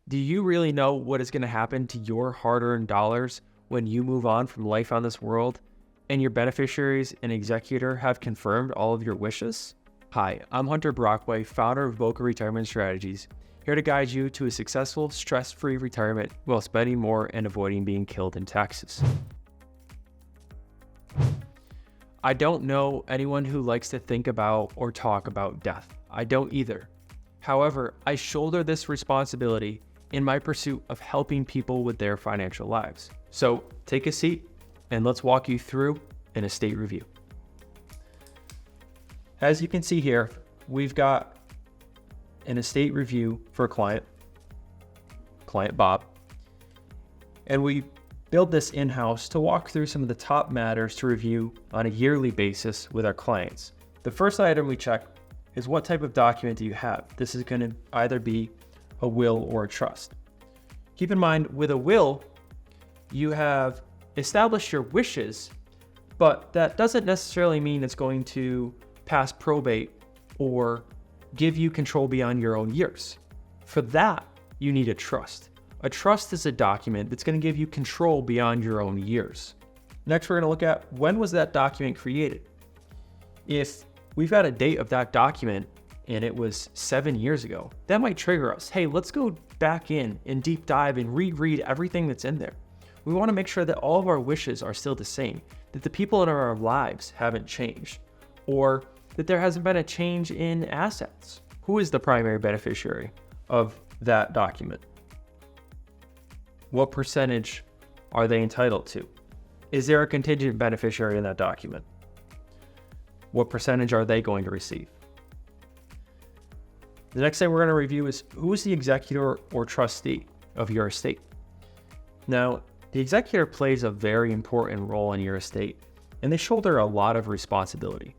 Do you really know what is going to happen to your hard-earned dollars when you move on from life on this world and your beneficiaries and executor have confirmed all of your wishes? Hi, I'm Hunter Brockway, founder of Boca Retirement Strategies, here to guide you to a successful, stress-free retirement while spending more and avoiding being killed in taxes. I don't know anyone who likes to think about or talk about death. I don't either. However, I shoulder this responsibility in my pursuit of helping people with their financial lives. So take a seat and let's walk you through an estate review. As you can see here, we've got an estate review for a client Bob, and we build this in-house to walk through some of the top matters to review on a yearly basis with our clients. The first item we check is what type of document do you have? This is going to either be a will or a trust. Keep in mind, with a will, you have established your wishes, but that doesn't necessarily mean it's going to pass probate or give you control beyond your own years. For that, you need a trust. A trust is a document that's going to give you control beyond your own years. Next, we're going to look at when was that document created. If we've got a date of that document and it was 7 years ago, that might trigger us. Hey, let's go back in and deep dive and reread everything that's in there. We want to make sure that all of our wishes are still the same, that the people in our lives haven't changed, or that there hasn't been a change in assets. Who is the primary beneficiary of that document? What percentage are they entitled to? Is there a contingent beneficiary in that document? What percentage are they going to receive? The next thing we're going to review is who is the executor or trustee of your estate. Now, the executor plays a very important role in your estate, and they shoulder a lot of responsibility.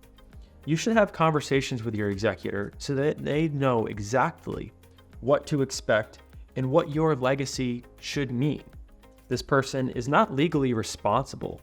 You should have conversations with your executor so that they know exactly what to expect and what your legacy should mean. This person is not legally responsible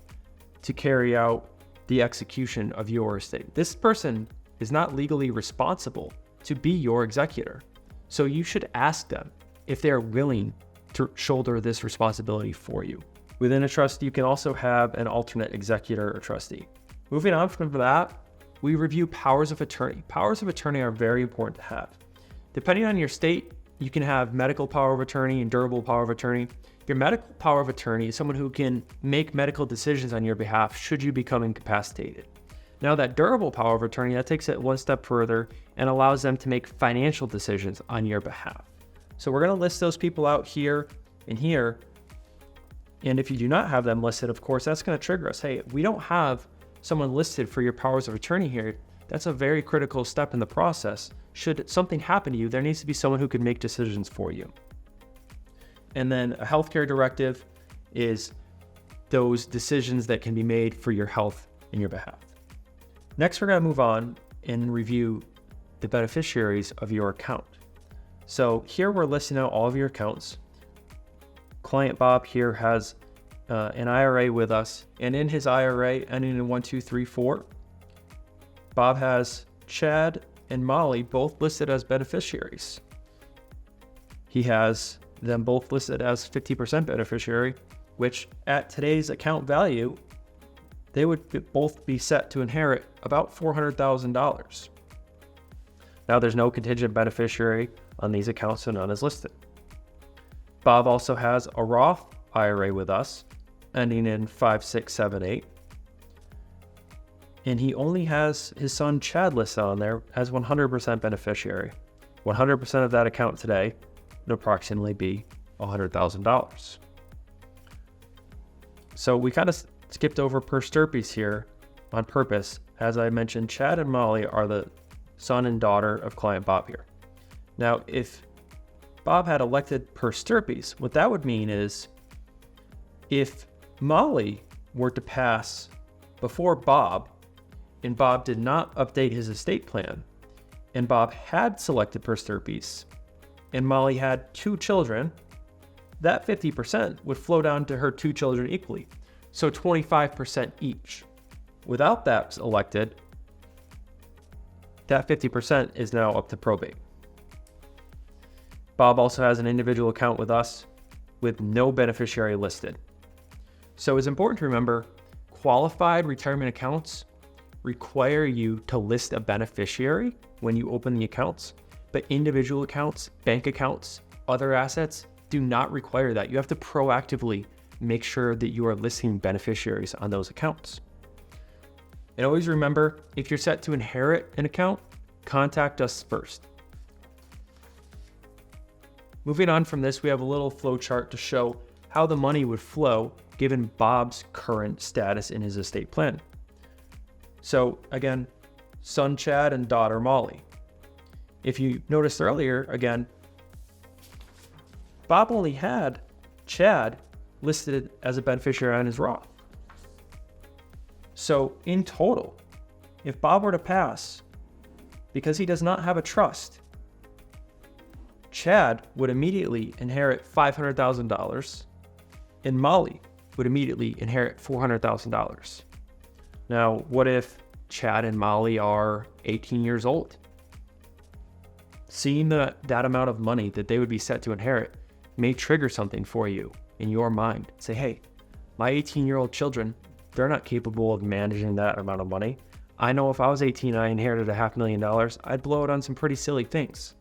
to carry out the execution of your estate. This person is not legally responsible to be your executor. So you should ask them if they are willing to shoulder this responsibility for you. Within a trust, you can also have an alternate executor or trustee. Moving on from that, we review powers of attorney. Powers of attorney are very important to have. Depending on your state, you can have medical power of attorney and durable power of attorney. Your medical power of attorney is someone who can make medical decisions on your behalf should you become incapacitated. Now, that durable power of attorney, that takes it one step further and allows them to make financial decisions on your behalf. So we're going to list those people out here and here. And if you do not have them listed, of course, that's going to trigger us. Hey, we don't have someone listed for your powers of attorney here. That's a very critical step in the process. Should something happen to you, there needs to be someone who can make decisions for you. And then a healthcare directive is those decisions that can be made for your health in your behalf. Next, we're going to move on and review the beneficiaries of your account. So here we're listing out all of your accounts. Client Bob here has an IRA with us, and in his IRA ending in 1234, Bob has Chad and Molly both listed as beneficiaries. He has them both listed as 50% beneficiary, which at today's account value, they would both be set to inherit about $400,000. Now, there's no contingent beneficiary on these accounts, so none is listed. Bob also has a Roth IRA with us, ending in 5678. And he only has his son Chad listed on there as 100% beneficiary. 100% of that account today would approximately be $100,000. So we kind of skipped over per Stirpes here on purpose. As I mentioned, Chad and Molly are the son and daughter of client Bob here. Now, if Bob had elected per Stirpes, what that would mean is if Molly were to pass before Bob, and Bob did not update his estate plan, and Bob had selected per Stirpes, and Molly had 2 children, that 50% would flow down to her 2 children equally. So 25% each. Without that elected, that 50% is now up to probate. Bob also has an individual account with us with no beneficiary listed. So it's important to remember, qualified retirement accounts require you to list a beneficiary when you open the accounts, but individual accounts, bank accounts, other assets do not require that. You have to proactively make sure that you are listing beneficiaries on those accounts. And always remember, if you're set to inherit an account, contact us first. Moving on from this, we have a little flow chart to show how the money would flow given Bob's current status in his estate plan. So again, son Chad and daughter Molly. If you noticed earlier, again, Bob only had Chad listed as a beneficiary on his Roth. So in total, if Bob were to pass, because he does not have a trust, Chad would immediately inherit $500,000 and Molly would immediately inherit $400,000. Now, what if Chad and Molly are 18 years old? Seeing that amount of money that they would be set to inherit may trigger something for you in your mind. Say, hey, my 18-year-old children, they're not capable of managing that amount of money. I know if I was 18 and I inherited $500,000, I'd blow it on some pretty silly things.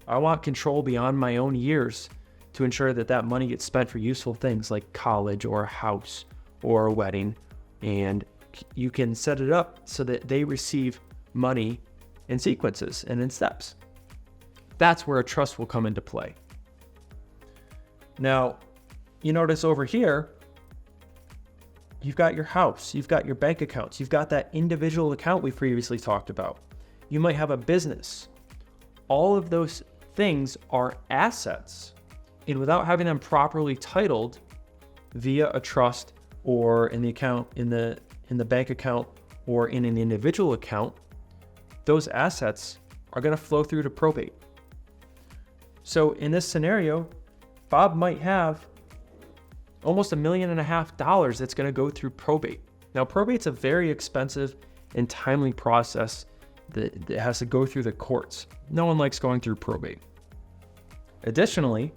I want control beyond my own years to ensure that that money gets spent for useful things like college or a house or a wedding. And you can set it up so that they receive money in sequences and in steps. That's where a trust will come into play. Now, you notice over here, you've got your house, you've got your bank accounts, you've got that individual account we previously talked about. You might have a business. All of those things are assets. And without having them properly titled via a trust or in the account, in the bank account or in an individual account, those assets are going to flow through to probate. So in this scenario, Bob might have almost $1.5 million that's going to go through probate. Now, probate's a very expensive and timely process that has to go through the courts. No one likes going through probate. Additionally,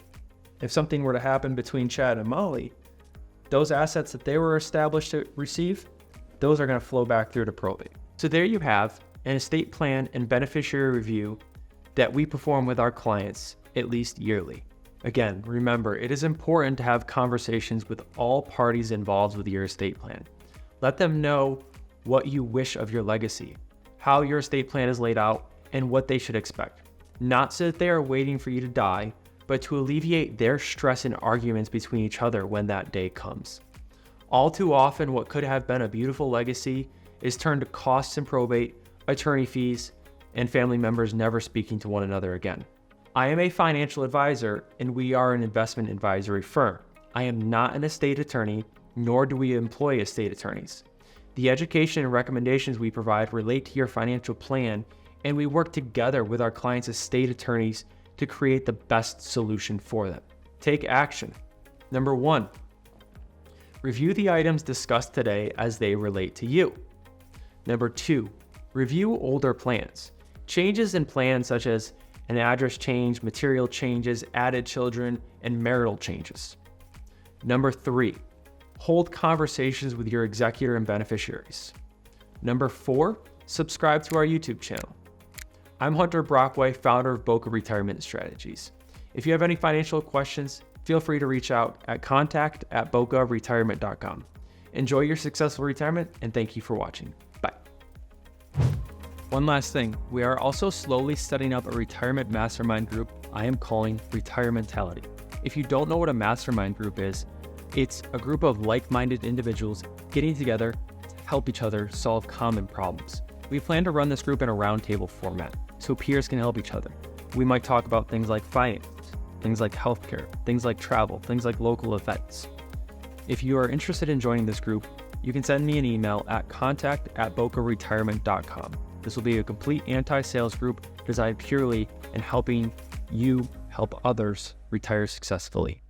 if something were to happen between Chad and Molly, those assets that they were established to receive, those are going to flow back through to probate. So there you have an estate plan and beneficiary review that we perform with our clients at least yearly. Again, remember, it is important to have conversations with all parties involved with your estate plan. Let them know what you wish of your legacy, how your estate plan is laid out, and what they should expect. Not so that they are waiting for you to die, but to alleviate their stress and arguments between each other when that day comes. All too often, what could have been a beautiful legacy is turned to costs in probate, attorney fees, and family members never speaking to one another again. I am a financial advisor, and we are an investment advisory firm. I am not an estate attorney, nor do we employ estate attorneys. The education and recommendations we provide relate to your financial plan, and we work together with our clients' estate attorneys to create the best solution for them. Take action. Number 1, review the items discussed today as they relate to you. Number 2, review older plans. Changes in plans such as an address change, material changes, added children, and marital changes. Number 3, hold conversations with your executor and beneficiaries. Number 4, subscribe to our YouTube channel. I'm Hunter Brockway, founder of Boca Retirement Strategies. If you have any financial questions, feel free to reach out at contact@bocaretirement.com. Enjoy your successful retirement, and thank you for watching. Bye. One last thing, we are also slowly setting up a retirement mastermind group I am calling Retirementality. If you don't know what a mastermind group is, it's a group of like-minded individuals getting together to help each other solve common problems. We plan to run this group in a roundtable format, so peers can help each other. We might talk about things like finance, things like healthcare, things like travel, things like local events. If you are interested in joining this group, you can send me an email at contact@bocaretirement.com. This will be a complete anti-sales group designed purely in helping you help others retire successfully.